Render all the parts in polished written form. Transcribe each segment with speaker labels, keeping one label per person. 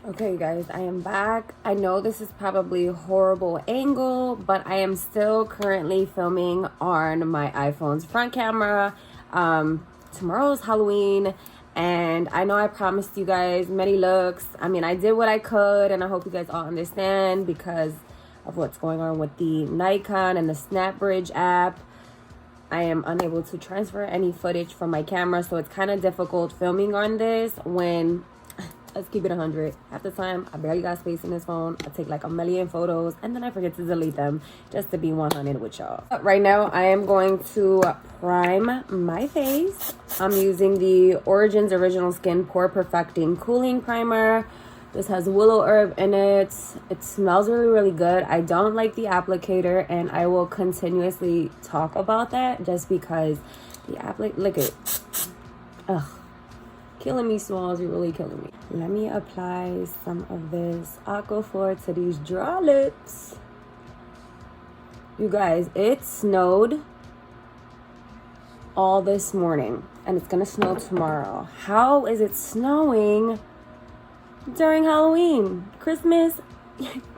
Speaker 1: Okay guys, I am back. I know this is probably a horrible angle, but I am still currently filming on my iPhone's front camera. Tomorrow's Halloween, and I know I promised you guys many looks. I mean, I did what I could, and I hope you guys all understand because of what's going on with the Nikon and the SnapBridge app. I am unable to transfer any footage from my camera, so it's kind of difficult filming on this when, let's keep it 100. Half the time, I barely got space in this phone. I take like a million photos and then I forget to delete them just to be 100 with y'all. Right now, I am going to prime my face. I'm using the Origins Original Skin Pore Perfecting Cooling Primer. This has willow herb in it. It smells really, really good. I don't like the applicator, and I will continuously talk about that just because the applicator, look at it. Ugh. Killing me, Smalls. You're really killing me. Let me apply some of this Aquaphor to these draw lips. You guys, it snowed all this morning, and it's gonna snow tomorrow. How is it snowing during Halloween? Christmas?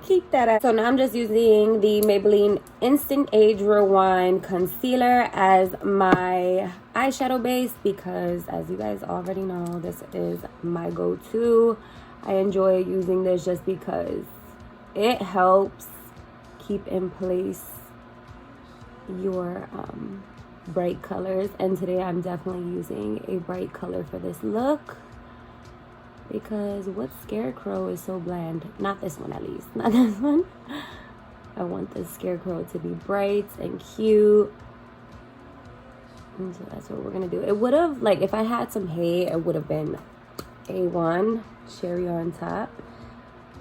Speaker 1: Keep that up. So now I'm just using the Maybelline Instant Age Rewind Concealer as my eyeshadow base because, as you guys already know, this is my go-to. I enjoy using this just because it helps keep in place your bright colors. And today I'm definitely using a bright color for this look, because what Scarecrow is so bland. Not this one, at least. Not this one. I want this Scarecrow to be bright and cute. And so that's what we're going to do. It would have, like, if I had some hate, it would have been A1, cherry on top.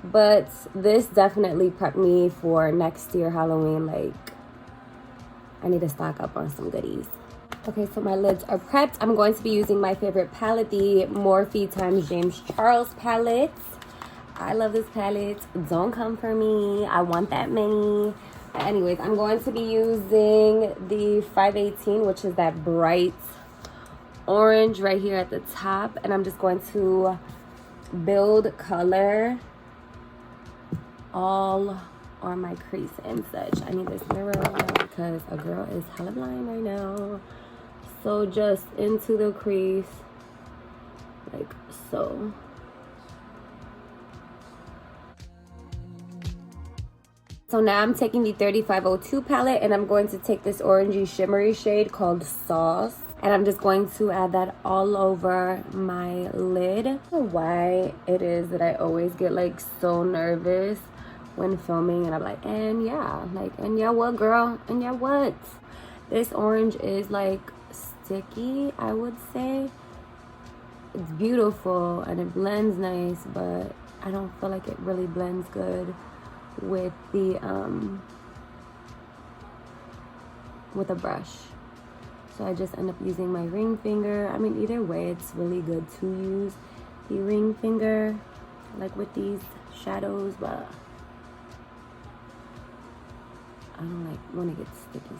Speaker 1: But this definitely prepped me for next year Halloween. Like, I need to stock up on some goodies. Okay, so my lids are prepped. I'm going to be using my favorite palette, the Morphe x James Charles palette. I love this palette. Don't come for me. I want that many. Anyways, I'm going to be using the 518, which is that bright orange right here at the top. And I'm just going to build color all on my crease and such. I need this mirror right now because a girl is hella blind right now. So just into the crease, like so. So now I'm taking the 3502 palette and I'm going to take this orangey shimmery shade called Sauce. And I'm just going to add that all over my lid. I don't know why it is that I always get like so nervous when filming, and I'm like, and yeah what, girl? And yeah what? This orange is like sticky, I would say. It's beautiful and it blends nice, but I don't feel like it really blends good with the with a brush. So I just end up using my ring finger. I mean, either way, it's really good to use the ring finger like with these shadows, but I don't like when it gets sticky,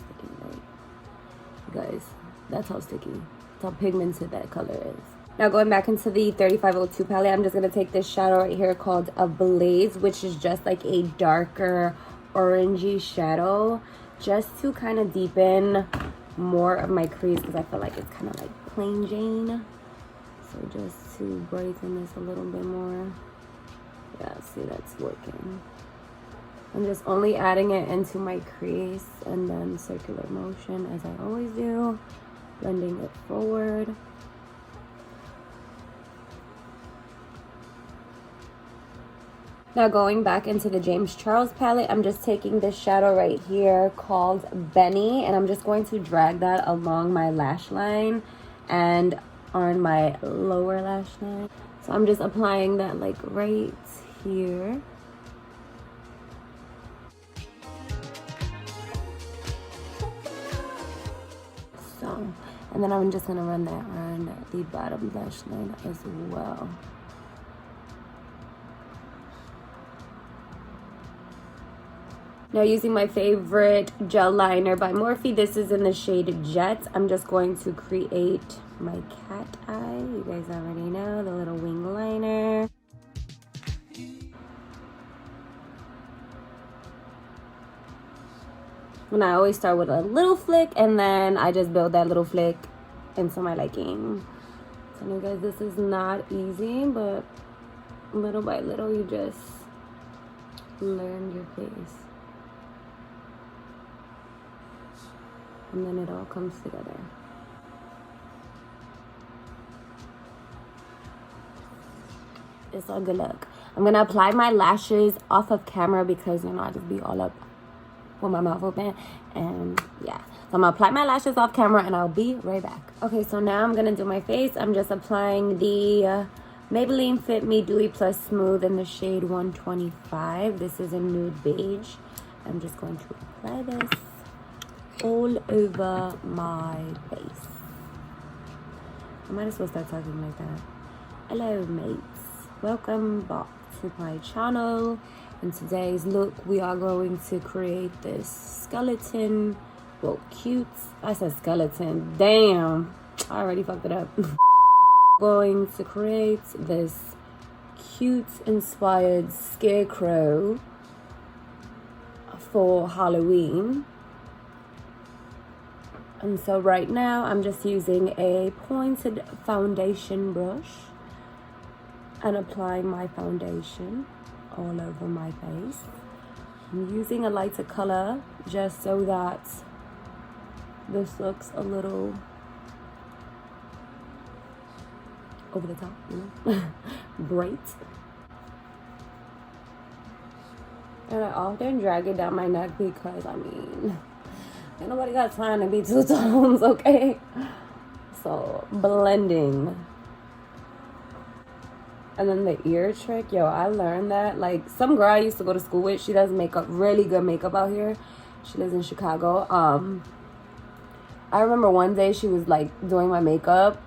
Speaker 1: like, you guys, that's how sticky, that's how pigmented that color is. Now going back into the 3502 palette, I'm just going to take this shadow right here called Ablaze, which is just like a darker orangey shadow, just to kind of deepen more of my crease because I feel like it's kind of like plain Jane. So just to brighten this a little bit more. Yeah, see, that's working. I'm just only adding it into my crease and then circular motion as I always do, blending it forward. Now going back into the James Charles palette, I'm just taking this shadow right here called Benny, and I'm just going to drag that along my lash line and on my lower lash line. So I'm just applying that like right here. And then I'm just going to run that on the bottom lash line as well. Now using my favorite gel liner by Morphe, this is in the shade Jet. I'm just going to create my cat eye. You guys already know, the little wing liner. And I always start with a little flick, and then I just build that little flick into my liking. So you guys, this is not easy, but little by little you just learn your face. And then it all comes together. It's all good luck. I'm gonna apply my lashes off of camera because, you know, I just be all up with my mouth open. And yeah, so I'm gonna apply my lashes off camera and I'll be right back. Okay, so now I'm gonna do my face. I'm just applying the Maybelline Fit Me Dewy Plus Smooth in the shade 125. This is a nude beige. I'm just going to apply this all over my face. I might as well start talking like that. Hello mates, welcome back to my channel. In today's look we are going to create this skeleton, well, cute, I said skeleton, damn, I already fucked it up. Going to create this cute inspired scarecrow for Halloween. And so right now I'm just using a pointed foundation brush and applying my foundation all over my face. I'm using a lighter color just so that this looks a little over the top, you know, bright. And I often drag it down my neck because, I mean, ain't nobody got time to be two tones, okay? So, blending. And then the ear trick, yo, I learned that. Like, some girl I used to go to school with, she does makeup, really good makeup out here. She lives in Chicago. I remember one day she was, like, doing my makeup.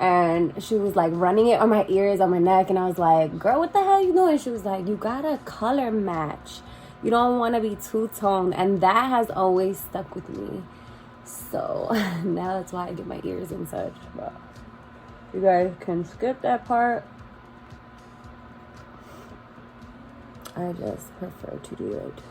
Speaker 1: And she was, like, running it on my ears, on my neck. And I was like, girl, what the hell you doing? She was like, you gotta color match. You don't want to be two-toned. And that has always stuck with me. So, now that's why I get my ears and such. But you guys can skip that part. I just prefer to do it.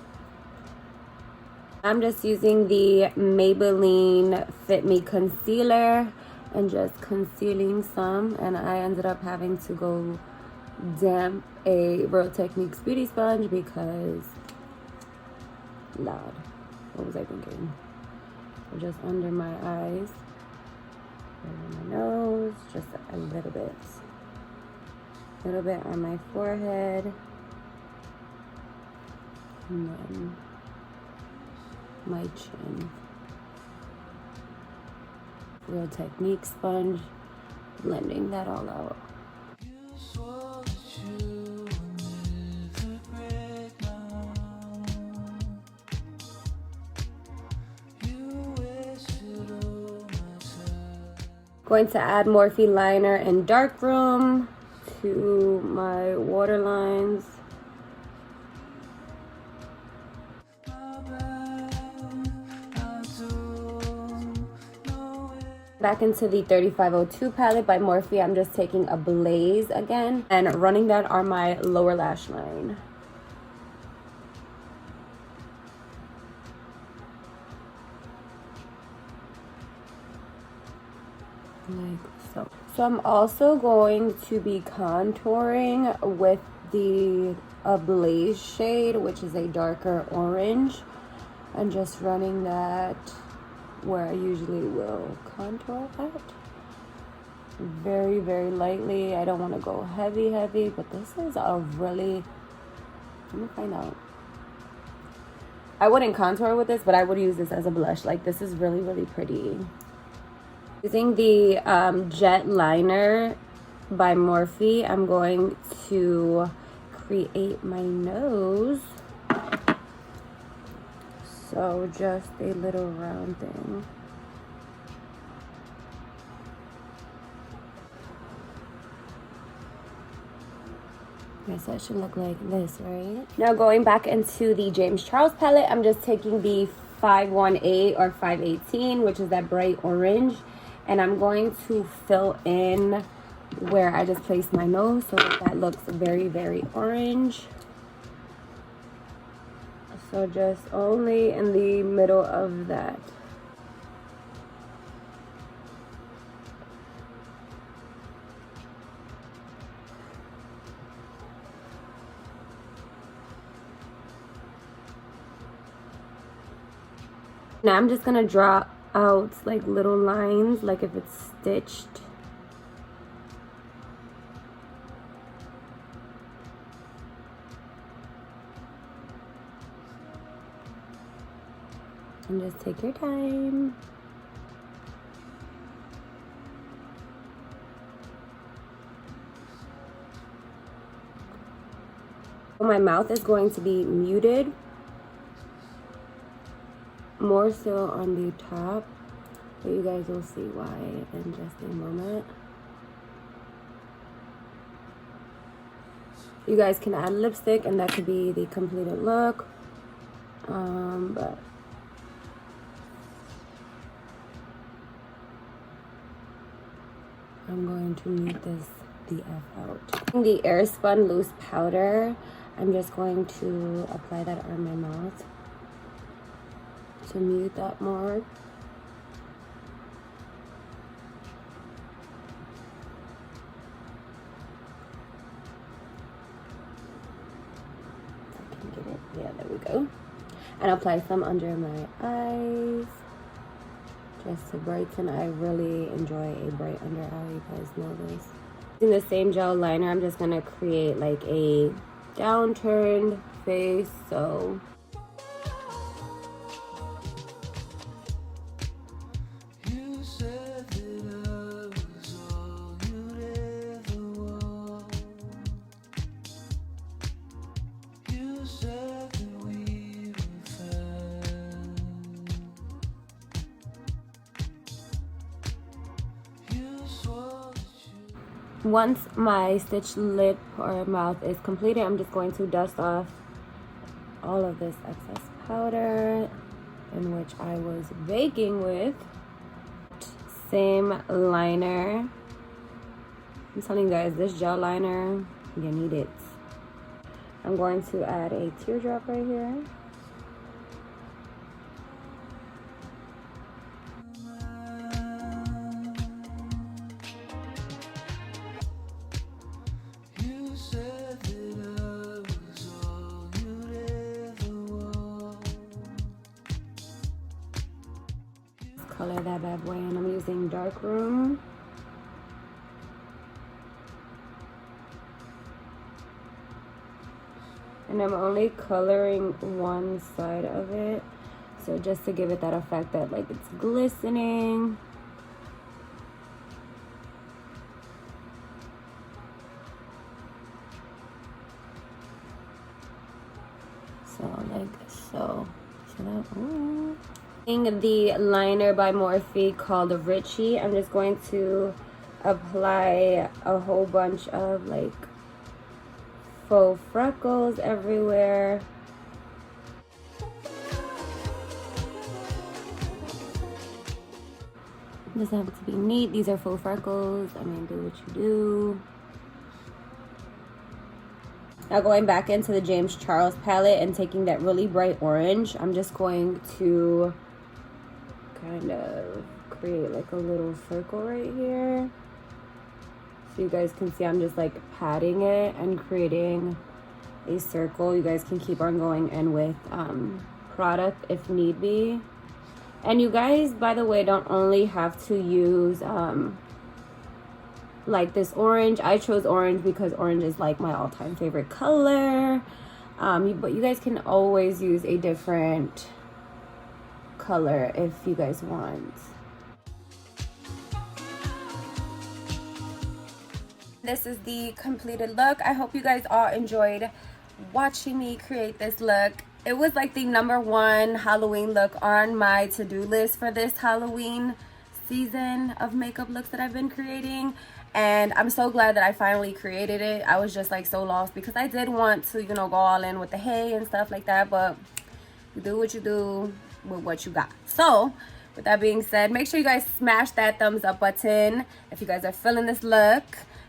Speaker 1: I'm just using the Maybelline Fit Me Concealer and just concealing some, and I ended up having to go damp a Real Techniques beauty sponge because, Lord, what was I thinking? So just under my eyes, under my nose, just a little bit on my forehead, and then my chin. Real Technique sponge, blending that all out. Going to add Morphe liner in Darkroom to my waterlines. Back into the 3502 palette by Morphe, I'm just taking a Blaze again and running that on my lower lash line. Like so. So I'm also going to be contouring with the Blaze shade, which is a darker orange, and just running that where I usually will contour at. Very, very lightly. I don't want to go heavy, but this is a really, let me find out. I wouldn't contour with this, but I would use this as a blush. Like, this is really, really pretty. Using the Jet Liner by Morphe, I'm going to create my nose. So just a little round thing. Guess that should look like this, right? Now going back into the James Charles palette, I'm just taking the 518 or 518, which is that bright orange. And I'm going to fill in where I just placed my nose so that looks very, very orange. So just only in the middle of that. Now I'm just gonna draw out like little lines, like if it's stitched. And just take your time. My mouth is going to be muted, more so on the top, but you guys will see why in just a moment. You guys can add lipstick and that could be the completed look, but I'm going to mute this the F out. The Airspun loose powder, I'm just going to apply that on my mouth to mute that more. If I can get it, yeah, there we go. And apply some under my eyes, just to brighten. I really enjoy a bright under eye, you guys know this. In the same gel liner, I'm just gonna create like a downturned face, so once my stitched lip or mouth is completed, I'm just going to dust off all of this excess powder in which I was baking with. Same liner. I'm telling you guys, this gel liner, you need it. I'm going to add a teardrop right here. Color that bad boy, and I'm using dark room. And I'm only coloring one side of it, so just to give it that effect that like it's glistening. So like so. So that, ooh. The liner by Morphe called Richie. I'm just going to apply a whole bunch of like faux freckles everywhere. Doesn't have to be neat. These are faux freckles. I mean, do what you do. Now going back into the James Charles palette and taking that really bright orange, I'm just going to kind of create like a little circle right here. So you guys can see I'm just like patting it and creating a circle. You guys can keep on going in with product if need be. And you guys, by the way, don't only have to use like this orange. I chose orange because orange is like my all-time favorite color. But you guys can always use a different color if you guys want. This is the completed look. I hope you guys all enjoyed watching me create this look. It was like the #1 Halloween look on my to-do list for this Halloween season of makeup looks that I've been creating, and I'm so glad that I finally created it. I was just like so lost because I did want to, you know, go all in with the hay and stuff like that, but you do what you do with what you got. So with that being said, make sure you guys smash that thumbs up button if you guys are feeling this look.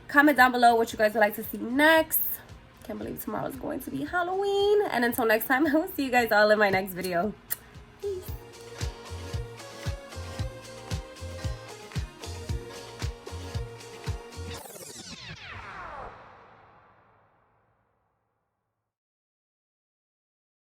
Speaker 1: Comment down below what you guys would like to see next. Can't believe tomorrow is going to be Halloween. And until next time, I will see you guys all in my next video.